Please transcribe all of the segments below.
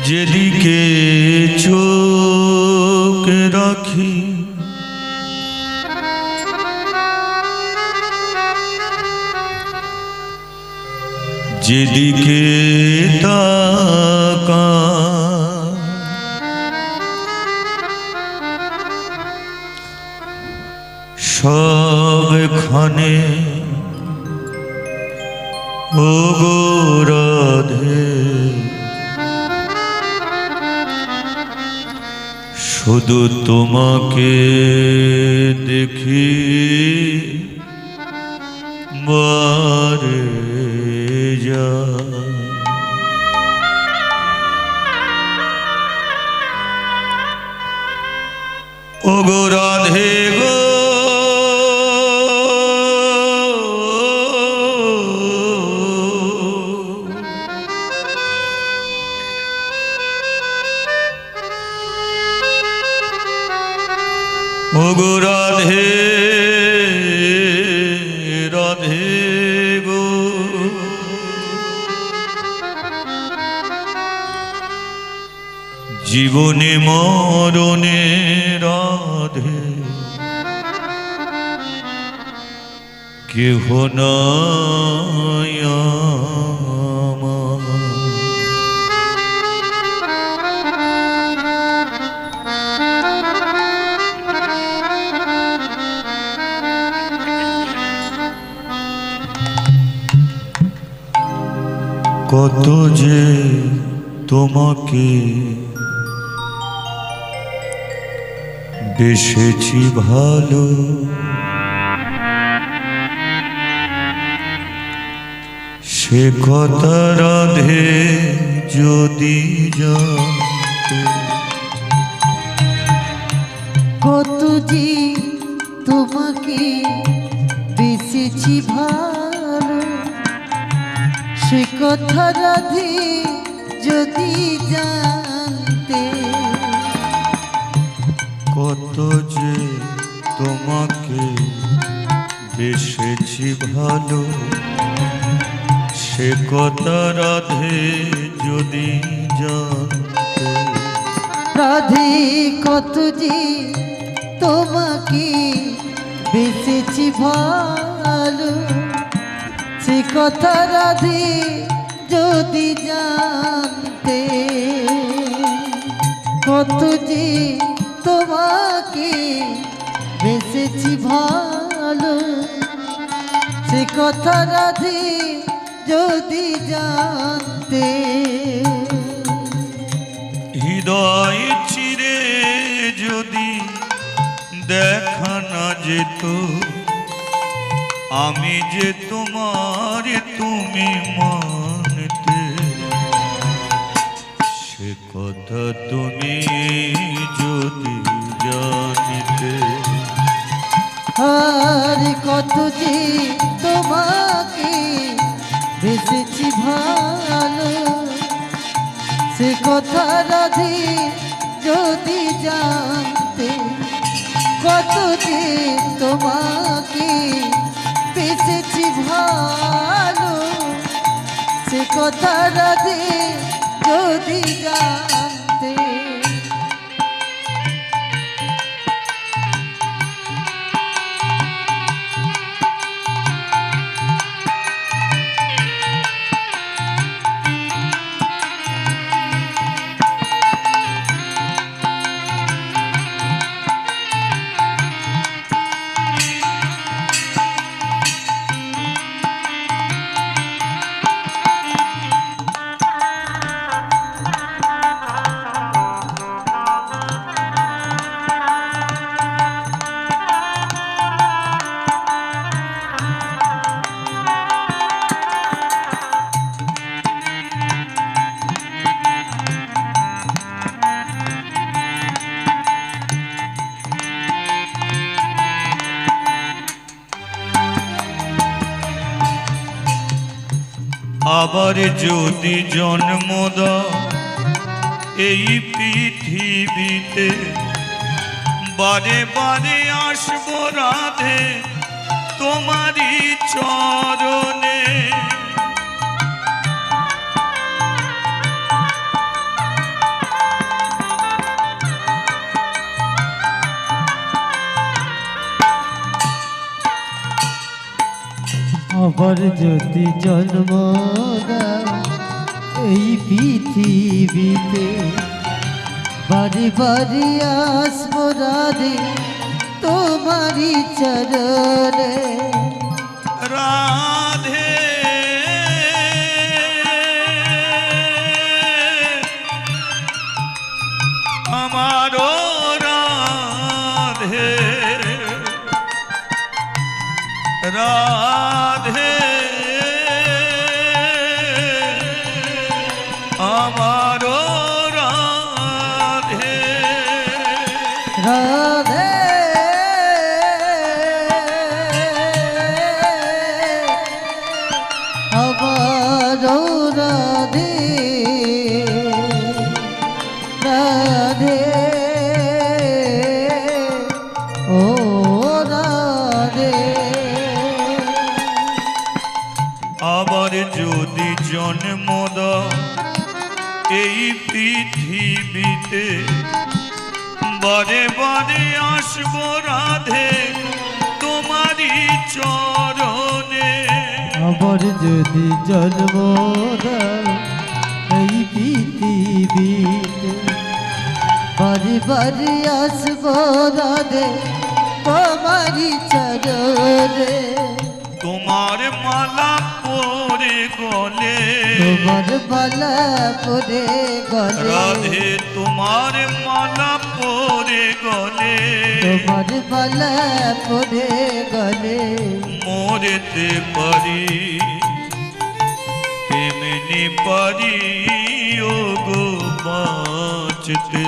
যেদিকে চোখ রাখি যেদিকে তাকাই সবখানে ওগো রাধে শুধু তোমাকে দেখি বারে যা ওগো রাধে গো ওগো রাধে রাধে গো জীবনে মরণে রাধে কেহ নাই আমার। কত যে তোমাকে বেসেছি ভালো সে কথা রাধে যদি জানতে। কত যে তোমাকে বেসেছি ভালো সে কথা রাধে যদি জানতে। কত যে তোমাকে বেসেছি ভালো সে কথা রাধে যদি জানতে। রাধে কত যে তোমাকে বেসেছি ভালো সে কথা রাধে যদি জানতে। কত যে তোমাকে বেসেছি ভালো সে কথা রাধে যদি জানতে। হৃদয় চিরে যদি দেখা না যেত আমি যে তোমার তুমি মানতে সে কথা তুমি যদি জানিতে। আর কত যে তোমাকে বেসেছি ভালো সে কথা রাধে যদি জানতে। কত যে তোমাকে বেসেছি ভালো সে কথা রাধে যদি জানতে। আবার যদি জন্ম দাও এই পৃথিবীতে বারে বারে আসবো রাধে তোমারই চরণে। আবার যদি জন্ম দাও এই পৃথিবীতে, বাড়ি বাড়ি আসবো রাধে তোমারই চরণে। রাধে আমারো রাধে, রাধে আমারো রাধে, রাধে আমারো রাধে, রাধে ও রাধে। আবার যদি জন্ম দাও এই পৃথিবীতে, বারে বারে আসবো রাধে তোমারই চরণে। আবার যদি জন্ম দাও এই পৃথিবীতে, বাড়ি বাড়ি আসবো রাধে তোমারই চরণে। তোমার মালা পরে গলে, তোমার মালা পরে গলে, রাধে তোমার মালা পরে গলে, তোমার মালা পরে গলে। মরেতে পারি তেমনি পারি ও গো বাঁচতে,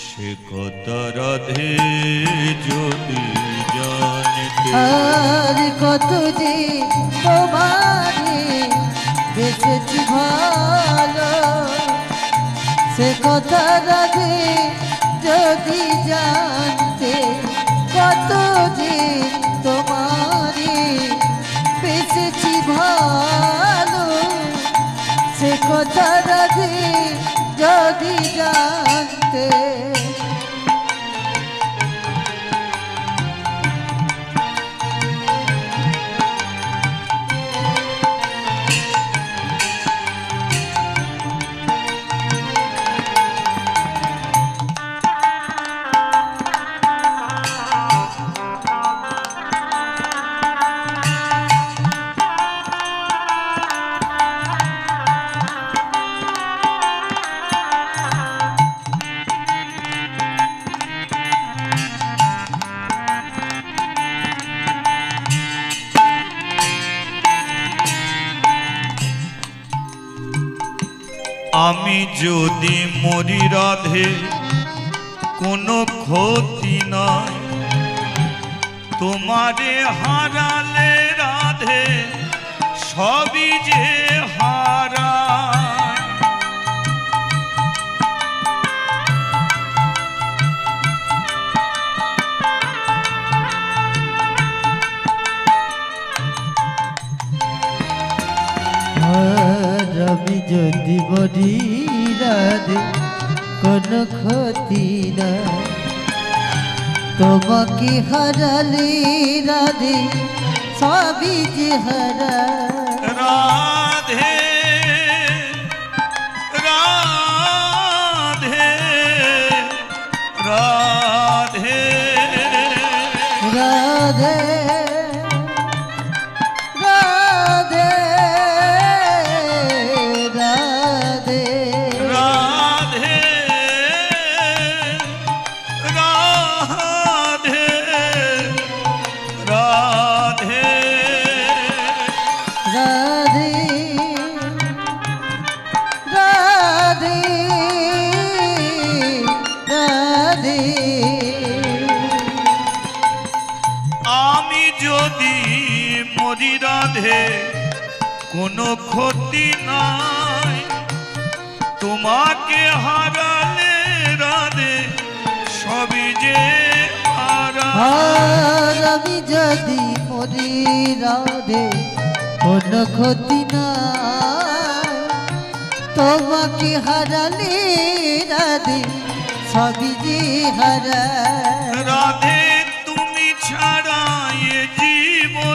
সে কথা রাধে যদি জানতে। আর কত যে তোমারে বেঁচেছি ভালো, সে কথা রাধে যদি জানতে। কত যে তোমারে বেঁচেছি ভালো, সে কথা রাধে যদি জানতে। আমি যদি মরি রাধে কোনো ক্ষতি নয়, তোমারে হারালে রাধে সবই যে হারায়। আর আমি যদি বলি রাধে কোনো ক্ষতি না, তোমাকে হারালে রাধে সবই যে হারা। রাধে রাধে রাধে রাধে রাধে রাধে রাধে রাধে রাধে রাধে রাধে রাধে। আমি যদি মরি রাধে কোনো ক্ষতি নাই, তোমাকে হারালে রাধে সবই যে হারা। আর আমি যদি মরি রাধে কোনো ক্ষতি না, তোমাকে হারালে রাধে সবই যে হারা। রাধে তুমি ছাড়া এ জীবন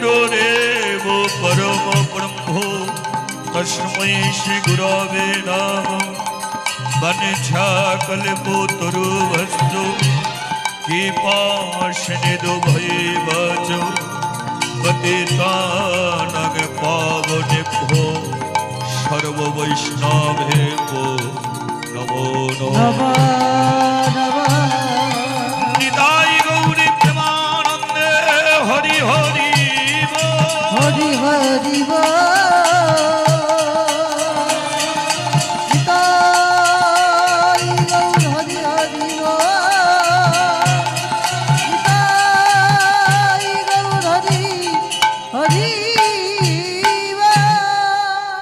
गुरुरेव परम ब्रह्मो तस्मै श्री गुरवे नमः वंशाकल्पतरुभ्यश्च कृपासिन्धु भैवच पतितानां पावनेभ्यो सर्ववैष्णवेभ्यो नमो नमः नमः नमः निताय गौरी प्रेमानन्दे हरि हरि बोल। हरि हरि बोल निताय गौर हरि हरि बोल निताय गौर हरि हरि